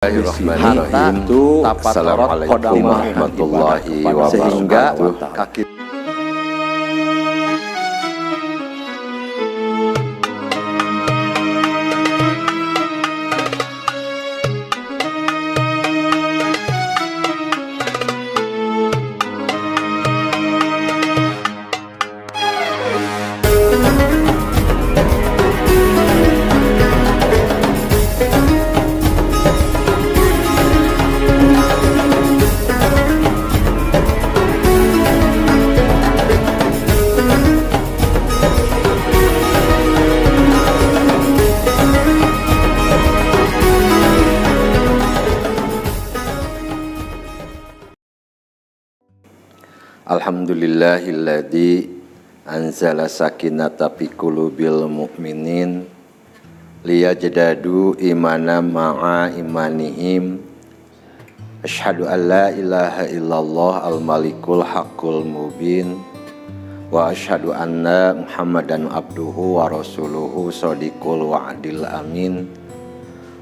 Bismillahirrahmanirrahim. Assalamualaikum warahmatullahi wabarakatuh. Sehingga kaki Alhamdulillahilladzi anzala sakinata fi qulubil mu'minin liyajdadu imana ma'a imanihim. Asyhadu an la ilaha illallah al-malikul haqqul mubin wa asyhadu anna Muhammadan abduhu wa rasuluhu shadiqul wa'dil amin.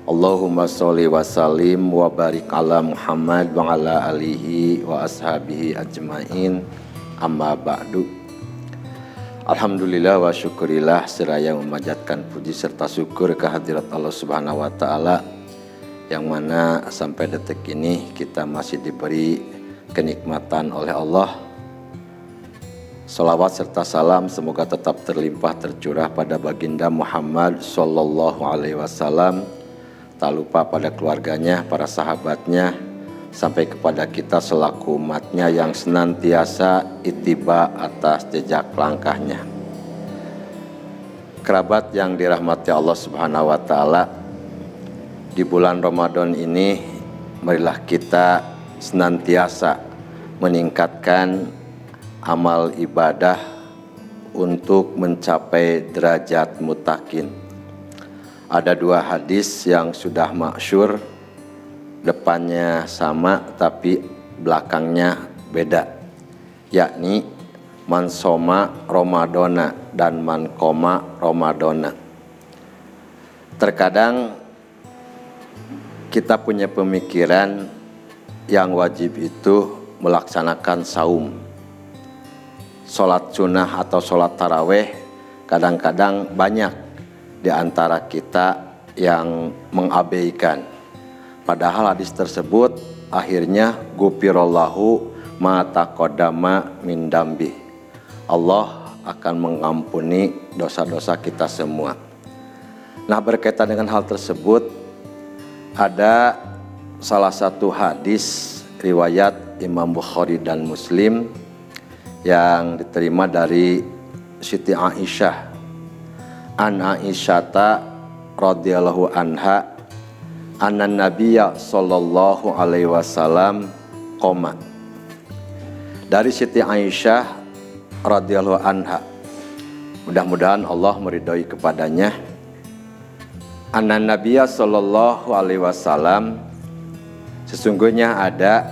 Allahumma sholli wa sallim wa barik ala Muhammad wa ala alihi wa ashabihi ajmain, amma ba'du. Alhamdulillah wa syukurillah, seraya memanjatkan puji serta syukur kehadirat Allah Subhanahu wa taala yang mana sampai detik ini kita masih diberi kenikmatan oleh Allah. Salawat serta salam semoga tetap terlimpah tercurah pada baginda Muhammad sallallahu alaihi wasallam, tak lupa pada keluarganya, para sahabatnya, sampai kepada kita selaku umatnya yang senantiasa ittiba atas jejak langkahnya. Kerabat yang dirahmati Allah Subhanahu wa taala, di bulan Ramadan ini marilah kita senantiasa meningkatkan amal ibadah untuk mencapai derajat muttaqin. Ada dua hadis yang sudah masyhur, depannya sama tapi belakangnya beda, yakni man soma Ramadana dan man koma Ramadana. Terkadang kita punya pemikiran yang wajib itu melaksanakan saum, sholat sunnah atau sholat taraweh. Kadang-kadang banyak di antara kita yang mengabaikan. Padahal hadis tersebut akhirnya gufirallahu ma taqaddama min dambi. Allah akan mengampuni dosa-dosa kita semua. Nah, berkaitan dengan hal tersebut ada salah satu hadis riwayat Imam Bukhari dan Muslim yang diterima dari Siti Aisyah. An Aisyata radhiyallahu anha anna nabiyya sallallahu alaihi wasallam qoma. Dari Siti Aisyah radhiyallahu anha, mudah-mudahan Allah meridhai kepadanya, anna nabiyya sallallahu alaihi wasallam, sesungguhnya ada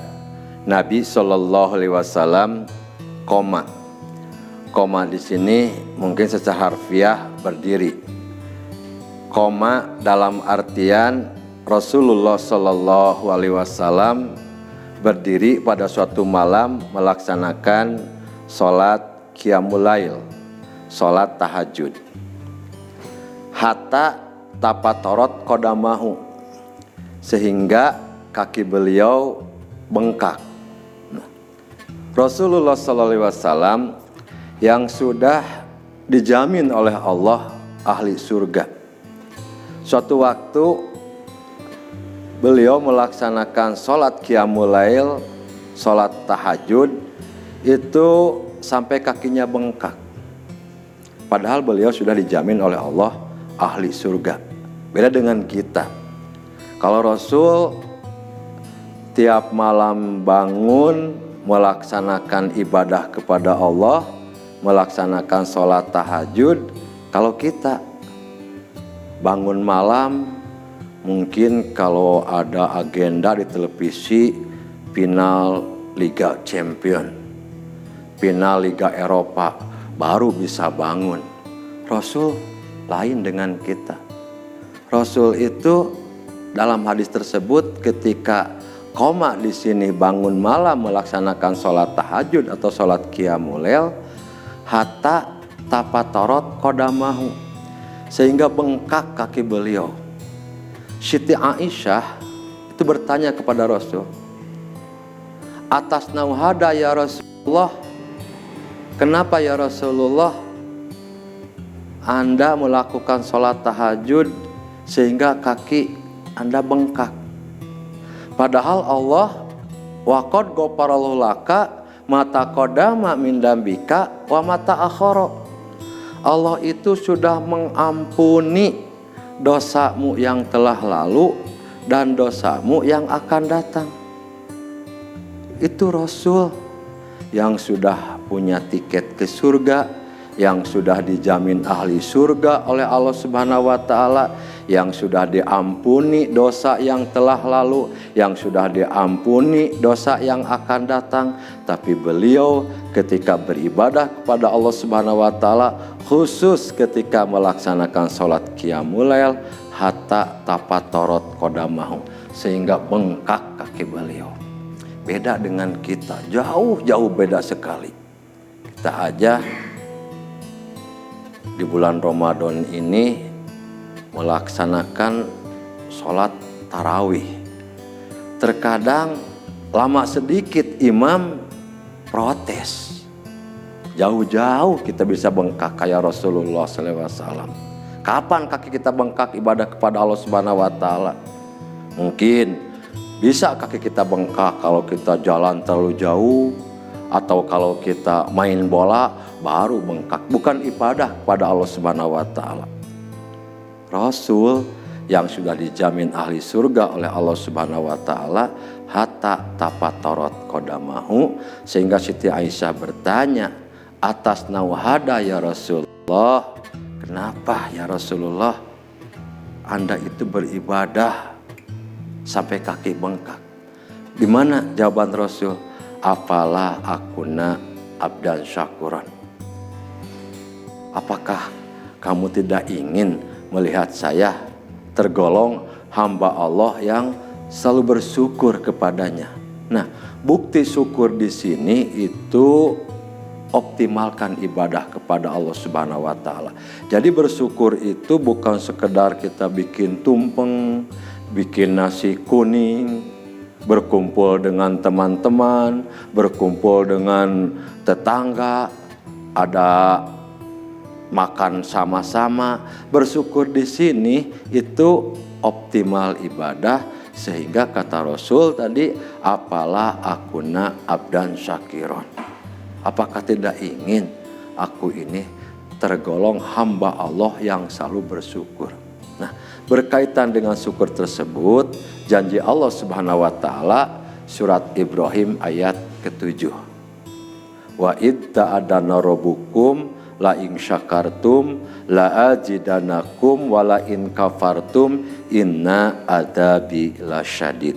Nabi sallallahu alaihi wasallam qoma. Koma di sini mungkin secara harfiah berdiri. Koma dalam artian Rasulullah Shallallahu Alaihi Wasallam berdiri pada suatu malam melaksanakan sholat qiyamul lail, sholat tahajud. Hatta tapatorot kodamahu, sehingga kaki beliau bengkak. Rasulullah Shallallahu Alaihi Wasallam yang sudah dijamin oleh Allah ahli surga. Suatu waktu beliau melaksanakan sholat qiyamul lail, sholat tahajud, itu sampai kakinya bengkak. Padahal beliau sudah dijamin oleh Allah ahli surga. Beda dengan kita. Kalau Rasul tiap malam bangun melaksanakan ibadah kepada Allah, melaksanakan sholat tahajud. Kalau kita bangun malam, mungkin kalau ada agenda di televisi, final Liga Champion, final Liga Eropa, baru bisa bangun. Rasul lain dengan kita. Rasul itu dalam hadis tersebut ketika koma di sini bangun malam melaksanakan sholat tahajud atau sholat qiyamul lail, hatta tapatorot kodamahu, sehingga bengkak kaki beliau. Siti Aisyah itu bertanya kepada Rasul, atas nauhada ya Rasulullah, kenapa ya Rasulullah Anda melakukan sholat tahajud sehingga kaki Anda bengkak? Padahal Allah waqad ghafarallahu laka mata qadama min dambika wa mata akhara. Allah itu sudah mengampuni dosamu yang telah lalu dan dosamu yang akan datang. Itu Rasul yang sudah punya tiket ke surga, yang sudah dijamin ahli surga oleh Allah Subhanahu wa taala, yang sudah diampuni dosa yang telah lalu, yang sudah diampuni dosa yang akan datang. Tapi beliau ketika beribadah kepada Allah Subhanahu wa taala, khusus ketika melaksanakan sholat qiyamul lail, hatta tapatorot kodamahu, sehingga bengkak kaki beliau. Beda dengan kita, jauh beda sekali. Kita aja di bulan Ramadan ini melaksanakan sholat tarawih. Terkadang lama sedikit imam protes. Jauh-jauh kita bisa bengkak kayak Rasulullah SAW. Kapan kaki kita bengkak ibadah kepada Allah Subhanahu wa taala? Mungkin bisa kaki kita bengkak kalau kita jalan terlalu jauh, atau kalau kita main bola baru bengkak. Bukan ibadah kepada Allah Subhanahu wa taala. Rasul yang sudah dijamin ahli surga oleh Allah Subhanahu wa taala, hatta tapatorot kodamahu, sehingga Siti Aisyah bertanya, atas nauhada ya Rasulullah, kenapa ya Rasulullah Anda itu beribadah sampai kaki bengkak? Di mana jawaban Rasul? Apalah akuna abdan syakuran. Apakah kamu tidak ingin melihat saya tergolong hamba Allah yang selalu bersyukur kepadanya? Nah, bukti syukur di sini itu optimalkan ibadah kepada Allah Subhanahu wa taala. Jadi bersyukur itu bukan sekedar kita bikin tumpeng, bikin nasi kuning, berkumpul dengan teman-teman, berkumpul dengan tetangga, ada makan sama-sama. Bersyukur di sini itu optimal ibadah, sehingga kata Rasul tadi, apalah akuna abdan syakiron. Apakah tidak ingin aku ini tergolong hamba Allah yang selalu bersyukur? Nah, berkaitan dengan syukur tersebut, janji Allah Subhanahu wa taala surat Ibrahim ayat ke-7. Wa id ta'adana rabbukum la in syakartum la azidanakum wa la in kafartum inna adabi lasyadid.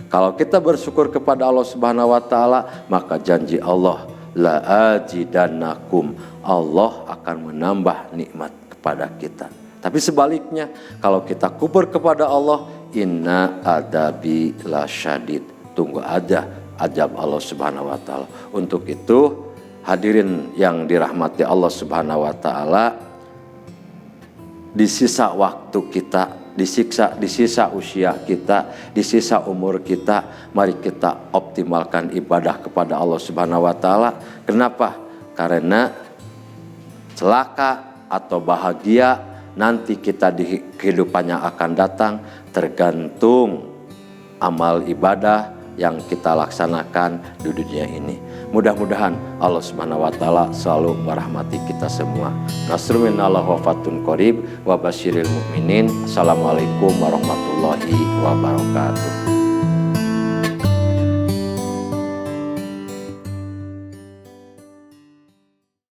Kalau kita bersyukur kepada Allah Subhanahu wa taala, maka janji Allah, la azidanakum, Allah akan menambah nikmat kepada kita. Tapi sebaliknya, kalau kita kufur kepada Allah, inna adabi lasyadid, tunggu aja azab Allah Subhanahu wa taala. Untuk itu, hadirin yang dirahmati Allah Subhanahu wa taala, di sisa waktu kita, di sisa usia kita, di sisa umur kita, mari kita optimalkan ibadah kepada Allah Subhanahu wa taala. Kenapa? Karena celaka atau bahagia nanti kita di kehidupannya akan datang tergantung amal ibadah yang kita laksanakan di dunia ini. Mudah-mudahan Allah Subhanahu wa taala selalu merahmati kita semua. Nasrun minallah wa fatun qarib wa basyiril mu'minin. Assalamualaikum warahmatullahi wabarakatuh.